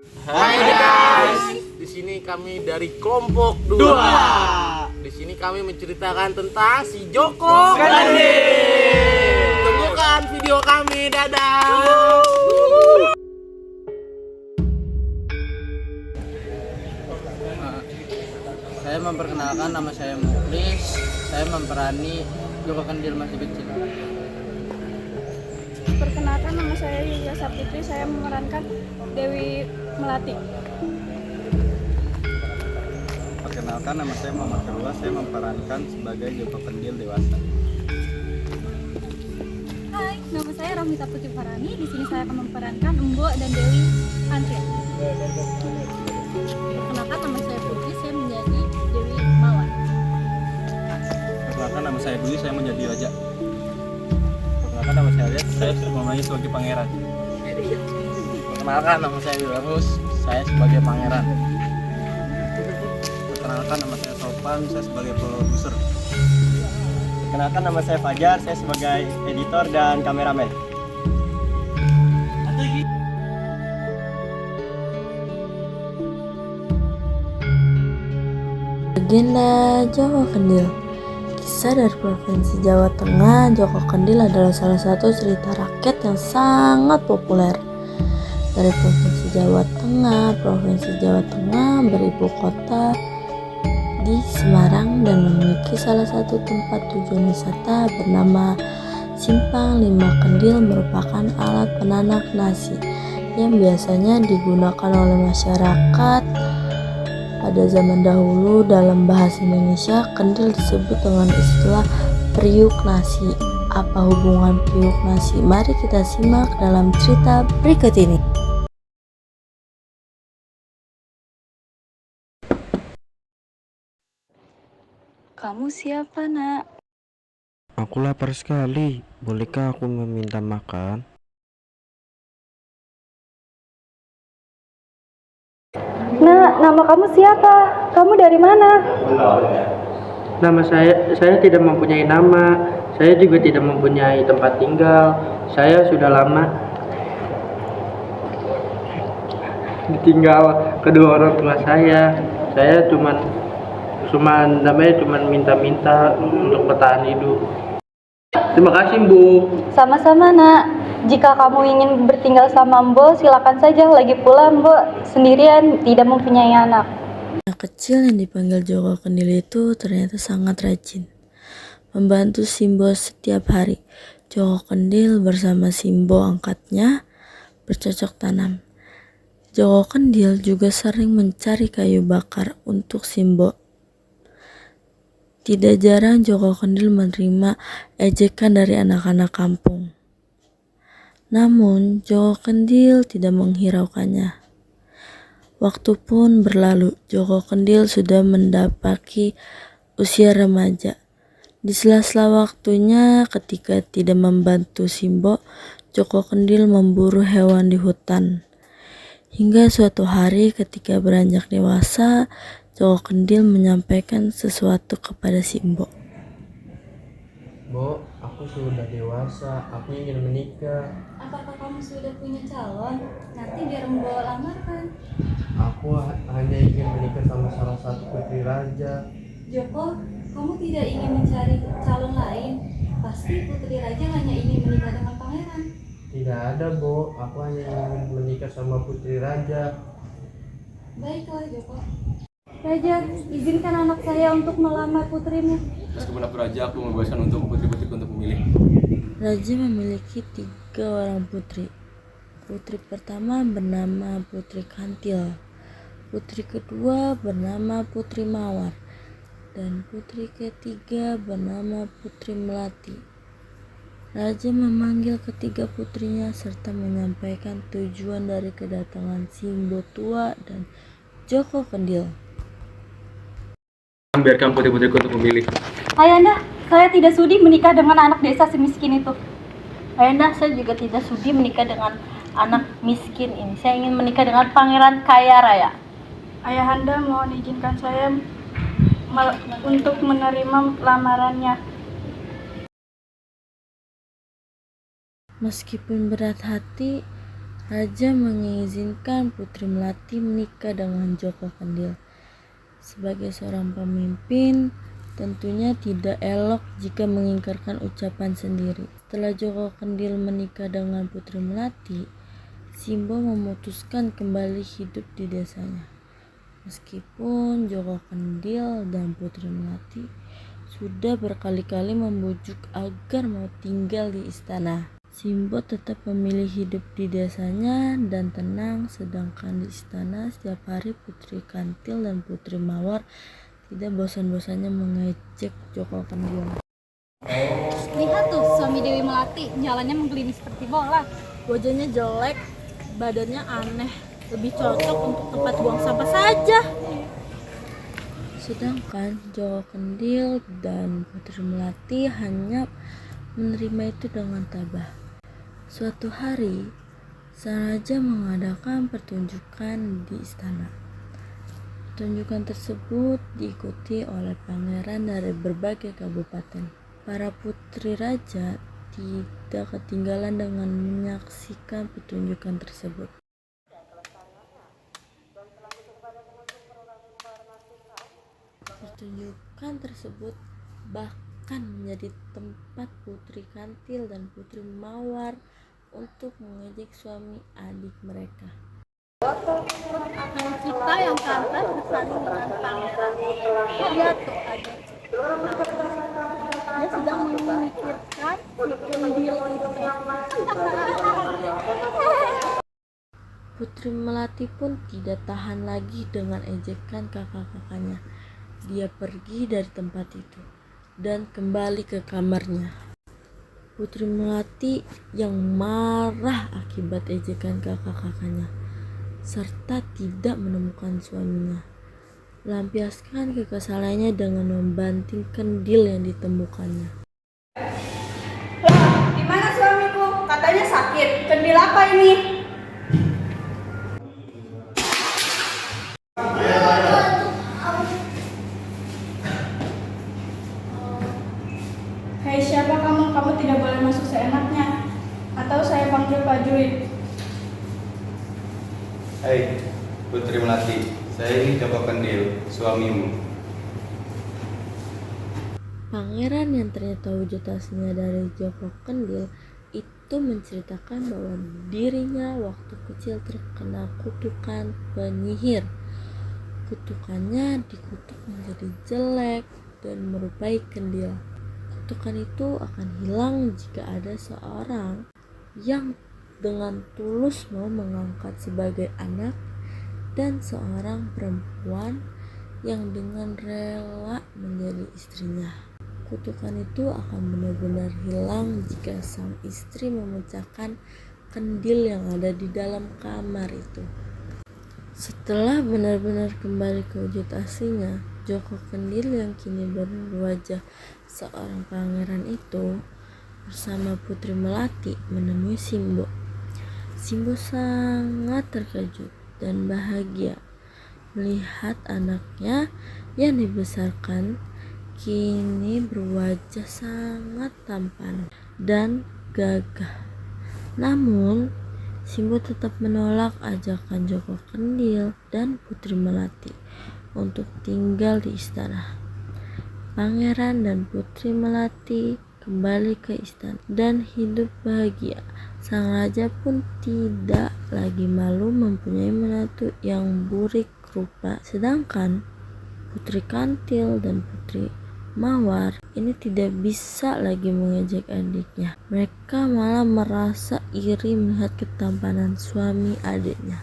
Hai guys, di sini kami dari kelompok 2. Di sini kami menceritakan tentang si Joko Kandil. Tunggukan video kami, dadah. Saya memperkenalkan, nama saya Muklis. Saya memperani Joko Kandil masih kecil. Perkenalkan, nama saya Yulia Sapitri. Saya memerankan Dewi Melati. Perkenalkan, nama saya Muhammad Kedua. Saya memerankan sebagai Joko Kandil dewasa. Hai, nama saya Ramita Putri Farani. Di sini saya akan memerankan Embo dan Dewi Antri. Perkenalkan, nama saya Putri. Saya menjadi Dewi Mawar. Perkenalkan, nama saya Dwi. Saya menjadi raja. Perkenalkan, nama saya Liat. Saya memerankan sebagai pangeran. Perkenalkan, nama saya Wirahus. Saya sebagai pangeran. Perkenalkan, nama saya Sopan. Saya sebagai produser. Perkenalkan, nama saya Fajar. Saya sebagai editor dan kameramen. Legenda Joko Kandil. Kisah dari Provinsi Jawa Tengah, Joko Kandil adalah salah satu cerita rakyat yang sangat populer. Dari Provinsi Jawa Tengah beribu kota di Semarang dan memiliki salah satu tempat tujuan wisata bernama Simpang Lima Kendil, merupakan alat penanak nasi yang biasanya digunakan oleh masyarakat pada zaman dahulu. Dalam bahasa Indonesia, kendil disebut dengan istilah periuk nasi. Apa hubungan periuk nasi? Mari kita simak dalam cerita berikut ini. Kamu siapa, Nak? Aku lapar sekali. Bolehkah aku meminta makan? Nak, nama kamu siapa? Kamu dari mana? Nama saya tidak mempunyai nama. Saya juga tidak mempunyai tempat tinggal. Saya sudah lama ditinggal kedua orang tua saya. Saya cuman minta-minta untuk bertahan hidup. Terima kasih, Bu. Sama-sama, Nak. Jika kamu ingin bertinggal sama Mbo, silakan saja. Lagi pula Mbo sendirian, tidak mempunyai anak. Anak kecil yang dipanggil Joko Kandil itu ternyata sangat rajin, membantu Simbo setiap hari. Joko Kandil bersama Simbo angkatnya bercocok tanam. Joko Kandil juga sering mencari kayu bakar untuk Simbo. Tidak jarang Joko Kandil menerima ejekan dari anak-anak kampung. Namun Joko Kandil tidak menghiraukannya. Waktu pun berlalu, Joko Kandil sudah mendapati usia remaja. Di sela-sela waktunya ketika tidak membantu Simbo, Joko Kandil memburu hewan di hutan. Hingga suatu hari ketika beranjak dewasa, Joko Kandil menyampaikan sesuatu kepada Simbo. Bu, aku sudah dewasa. Aku ingin menikah. Apakah kamu sudah punya calon? Nanti biar Mbo lamarkan. Aku hanya ingin menikah sama salah satu putri raja. Joko, kamu tidak ingin mencari calon lain? Pasti putri raja hanya ingin menikah dengan pangeran. Tidak ada, Bu. Aku hanya ingin menikah sama putri raja. Baiklah, Joko. Raja, izinkan anak saya untuk melamar putrimu. Meskipun aku raja, aku membebaskan untuk putri-putriku untuk memilih. Raja memiliki 3 orang putri. Putri pertama bernama Putri Kantil, putri kedua bernama Putri Mawar, dan putri ketiga bernama Putri Melati. Raja memanggil ketiga putrinya serta menyampaikan tujuan dari kedatangan Simbo tua dan Joko Kandil. Biarkan putri-putriku untuk memilih. Ayahanda, saya tidak sudi menikah dengan anak desa semiskin itu. Ayahanda, saya juga tidak sudi menikah dengan anak miskin ini. Saya ingin menikah dengan pangeran kaya raya. Ayahanda, mohon izinkan saya untuk menerima lamarannya. Meskipun berat hati, Raja mengizinkan Putri Melati menikah dengan Joko Kendil. Sebagai seorang pemimpin, tentunya tidak elok jika mengingkarkan ucapan sendiri. Setelah Joko Kendil menikah dengan Putri Melati, Simbo memutuskan kembali hidup di desanya. Meskipun Joko Kendil dan Putri Melati sudah berkali-kali membujuk agar mau tinggal di istana, Simbo tetap memilih hidup di desanya dan tenang, sedangkan di istana setiap hari Putri Kantil dan Putri Mawar tidak bosan-bosannya mengejek Joko Kendil. Lihat tuh suami Dewi Melati, jalannya menggelimis seperti bola. Wajahnya jelek, badannya aneh, lebih cocok untuk tempat buang sampah saja. Sedangkan Joko Kendil dan Putri Melati hanya menerima itu dengan tabah. Suatu hari, sang raja mengadakan pertunjukan di istana. Pertunjukan tersebut diikuti oleh pangeran dari berbagai kabupaten. Para putri raja tidak ketinggalan dengan menyaksikan pertunjukan tersebut. Pertunjukan tersebut bahkan menjadi tempat Putri Kantil dan Putri Mawar untuk mengejek suami adik mereka. Kita yang pantas bersanding dengan pangeran. Lihat tuh adik. Dia sedang memikirkan si Kendil itu. Putri Melati pun tidak tahan lagi dengan ejekan kakak-kakaknya. Dia pergi dari tempat itu dan kembali ke kamarnya. Putri Melati yang marah akibat ejekan kakak-kakaknya serta tidak menemukan suaminya, melampiaskan kekesalannya dengan membanting kendil yang ditemukannya. Di mana suamiku? Katanya sakit. Kendil apa ini? Hei, siapa kamu? Kamu tidak boleh masuk seenaknya. Atau saya panggil Pak Juid. Hei, Putri Melati, saya ini Joko Kendil, suamimu. Pangeran yang ternyata wujud aslinya dari Joko Kendil itu menceritakan bahwa dirinya waktu kecil terkena kutukan penyihir. Kutukannya dikutuk menjadi jelek dan merupai kendil. Kutukan itu akan hilang jika ada seorang yang dengan tulus mau mengangkat sebagai anak dan seorang perempuan yang dengan rela menjadi istrinya. Kutukan itu akan benar-benar hilang jika sang istri memecahkan kendil yang ada di dalam kamar itu. Setelah benar-benar kembali ke wujud aslinya, Joko Kendil yang kini berwajah seorang pangeran itu bersama Putri Melati menemui Simbo. Simbo sangat terkejut dan bahagia melihat anaknya yang dibesarkan kini berwajah sangat tampan dan gagah. Namun, Simbo tetap menolak ajakan Joko Kendil dan Putri Melati untuk tinggal di istana. Pangeran dan Putri Melati kembali ke istana dan hidup bahagia. Sang raja pun tidak lagi malu mempunyai menantu yang burik rupa. Sedangkan Putri Kantil dan Putri Mawar ini tidak bisa lagi mengejek adiknya. Mereka malah merasa iri melihat ketampanan suami adiknya.